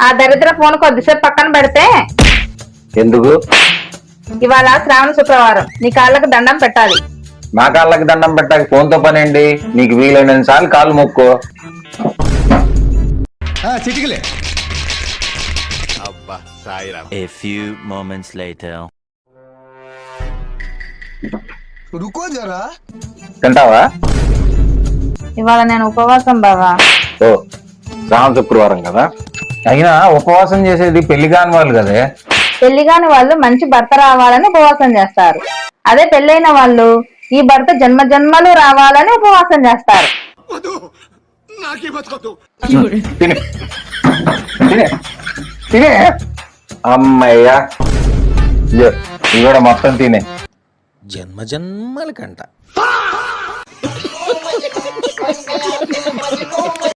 ఆ దరిద్ర ఫోన్ కొద్దిసేపు పక్కన పెడితే. ఎందుకు? ఇవాళ శ్రావణ శుక్రవారం, నీ కాళ్ళకు దండం పెట్టాలి. నా కాళ్ళకి దండం పెట్టాక ఫోన్తో పని ఏంటి? నీకు వీలైనంత సార్లు కాళ్ళు మొక్కో. చిటికలే. A few moments later. రుకో జరా. తింటావా? ఇవాళ నేను ఉపవాసం బావా. ఓ, శ్రావణ శుక్రవారం కదా. అయినా ఉపవాసం చేసేది పెళ్లి కాని వాళ్ళు కదే. పెళ్లి కాని వాళ్ళు మంచి భర్త రావాలని ఉపవాసం చేస్తారు. అదే పెళ్ళైన వాళ్ళు ఈ భర్త జన్మ జన్మలు రావాలని ఉపవాసం చేస్తారు. తినే తినే తినే. అమ్మయ్యా, ఇవాడ మొత్తం తినే. జన్మ జన్మలకంట.